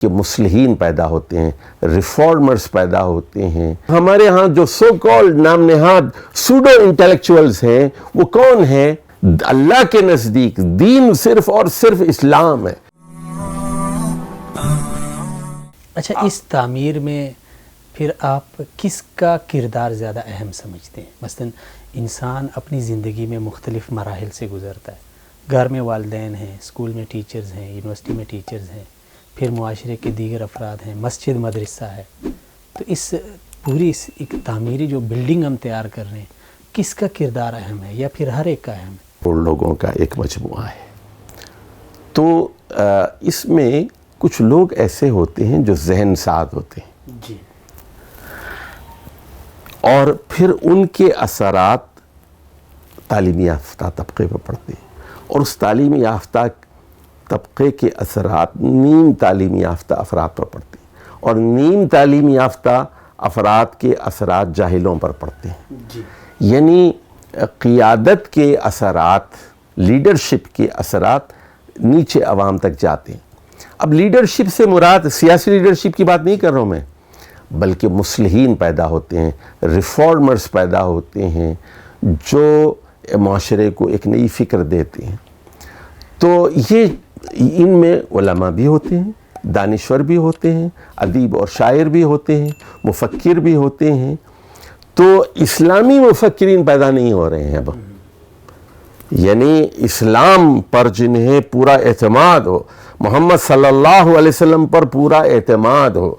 کہ مصلحین پیدا ہوتے ہیں، ریفارمرز پیدا ہوتے ہیں۔ ہمارے ہاں جو سو کالڈ نام نہاد سوڈو انٹلیکچوئلز ہیں، وہ کون ہیں؟ اللہ کے نزدیک دین صرف اور صرف اسلام ہے۔ اچھا، اس تعمیر میں پھر آپ کس کا کردار زیادہ اہم سمجھتے ہیں؟ مثلا انسان اپنی زندگی میں مختلف مراحل سے گزرتا ہے، گھر میں والدین ہیں، اسکول میں ٹیچرز ہیں، یونیورسٹی میں ٹیچرز ہیں، پھر معاشرے کے دیگر افراد ہیں، مسجد مدرسہ ہے۔ تو اس پوری ایک تعمیری جو بلڈنگ ہم تیار کر رہے ہیں، کس کا کردار اہم ہے یا پھر ہر ایک کا اہم ہے؟ اور لوگوں کا ایک مجموعہ ہے۔ تو اس میں کچھ لوگ ایسے ہوتے ہیں جو ذہن ساز ہوتے ہیں جی، اور پھر ان کے اثرات تعلیم یافتہ طبقے پر پڑتے ہیں، اور اس تعلیم یافتہ طبقے کے اثرات نیم تعلیم یافتہ افراد پر پڑتے ہیں، اور نیم تعلیم یافتہ افراد کے اثرات جاہلوں پر پڑتے ہیں۔ جی، یعنی قیادت کے اثرات، لیڈرشپ کے اثرات نیچے عوام تک جاتے ہیں۔ اب لیڈرشپ سے مراد سیاسی لیڈرشپ کی بات نہیں کر رہا ہوں میں، بلکہ مصلحین پیدا ہوتے ہیں، ریفارمرز پیدا ہوتے ہیں، جو معاشرے کو ایک نئی فکر دیتے ہیں۔ تو یہ ان میں علماء بھی ہوتے ہیں، دانشور بھی ہوتے ہیں، ادیب اور شاعر بھی ہوتے ہیں، مفکر بھی ہوتے ہیں۔ تو اسلامی مفکرین پیدا نہیں ہو رہے ہیں اب، یعنی اسلام پر جنہیں پورا اعتماد ہو، محمد صلی اللہ علیہ وسلم پر پورا اعتماد ہو،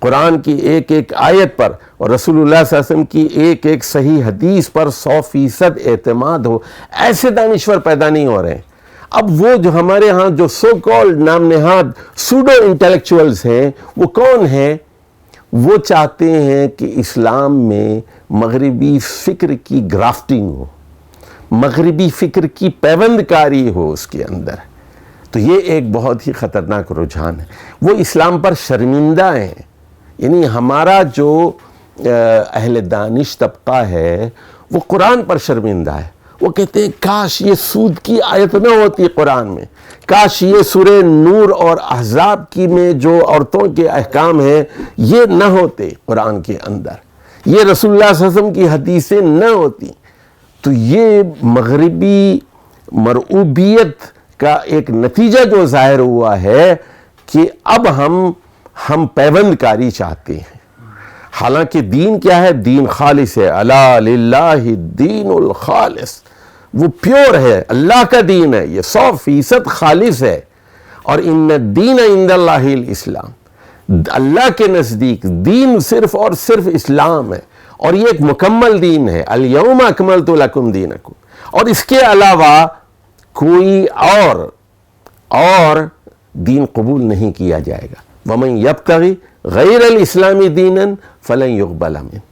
قرآن کی ایک ایک آیت پر اور رسول اللہ صلی اللہ علیہ وسلم کی ایک ایک صحیح حدیث پر 100% اعتماد ہو، ایسے دانشور پیدا نہیں ہو رہے ہیں۔ اب وہ جو ہمارے ہاں جو سو کالڈ نام نہاد سوڈو انٹلیکچوئلز ہیں، وہ کون ہیں؟ وہ چاہتے ہیں کہ اسلام میں مغربی فکر کی گرافٹنگ ہو، مغربی فکر کی پیوند کاری ہو اس کے اندر۔ تو یہ ایک بہت ہی خطرناک رجحان ہے۔ وہ اسلام پر شرمندہ ہیں، یعنی ہمارا جو اہل دانش طبقہ ہے وہ قرآن پر شرمندہ ہے۔ وہ کہتے ہیں کاش یہ سود کی آیت نہ ہوتی قرآن میں، کاش یہ سورہ نور اور احزاب کی میں جو عورتوں کے احکام ہیں یہ نہ ہوتے قرآن کے اندر، یہ رسول اللہ صلی اللہ علیہ وسلم کی حدیثیں نہ ہوتی۔ تو یہ مغربی مرعوبیت کا ایک نتیجہ جو ظاہر ہوا ہے کہ اب ہم پیوند کاری چاہتے ہیں، حالانکہ دین کیا ہے؟ دین خالص ہے، الا للہ الدین الخالص، وہ پیور ہے، اللہ کا دین ہے، یہ 100% خالص ہے۔ اور ان الدین عند اللہ الاسلام، اللہ کے نزدیک دین صرف اور صرف اسلام ہے، اور یہ ایک مکمل دین ہے، الیوم اکملت لکم دینکم، اور اس کے علاوہ کوئی اور دین قبول نہیں کیا جائے گا۔ وَمَن يَبْتَغِ غَيْرَ الْإِسْلَامِ دِينًا فَلَن يُقْبَلَ مِنْهُ،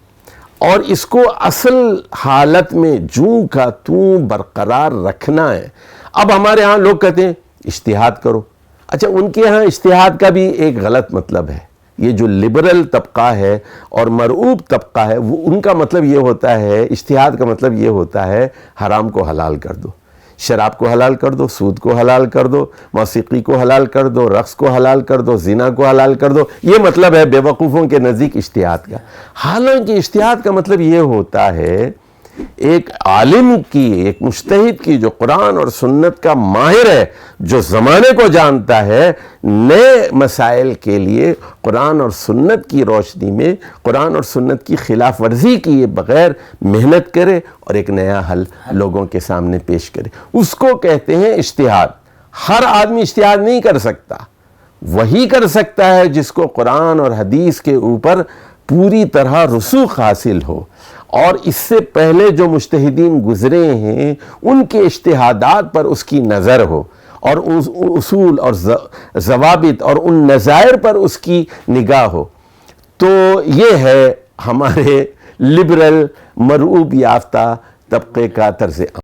اور اس کو اصل حالت میں جوں کا توں برقرار رکھنا ہے۔ اب ہمارے ہاں لوگ کہتے ہیں اجتہاد کرو۔ اچھا، ان کے ہاں اجتہاد کا بھی ایک غلط مطلب ہے۔ یہ جو لبرل طبقہ ہے اور مرعوب طبقہ ہے، وہ ان کا مطلب یہ ہوتا ہے، اجتہاد کا مطلب یہ ہوتا ہے حرام کو حلال کر دو، شراب کو حلال کر دو، سود کو حلال کر دو، موسیقی کو حلال کر دو، رقص کو حلال کر دو، زنا کو حلال کر دو۔ یہ مطلب ہے بیوقوفوں کے نزدیک اجتہاد کا۔ حالانکہ اجتہاد کا مطلب یہ ہوتا ہے ایک عالم کی، ایک مجتہد کی، جو قرآن اور سنت کا ماہر ہے، جو زمانے کو جانتا ہے، نئے مسائل کے لیے قرآن اور سنت کی روشنی میں قرآن اور سنت کی خلاف ورزی کیے بغیر محنت کرے اور ایک نیا حل لوگوں کے سامنے پیش کرے، اس کو کہتے ہیں اجتہاد۔ ہر آدمی اجتہاد نہیں کر سکتا، وہی کر سکتا ہے جس کو قرآن اور حدیث کے اوپر پوری طرح رسوخ حاصل ہو، اور اس سے پہلے جو مجتہدین گزرے ہیں ان کے اجتہادات پر اس کی نظر ہو، اور اصول اور ضوابط اور ان نظائر پر اس کی نگاہ ہو۔ تو یہ ہے ہمارے لبرل مرعوب یافتہ طبقے کا طرز عمل۔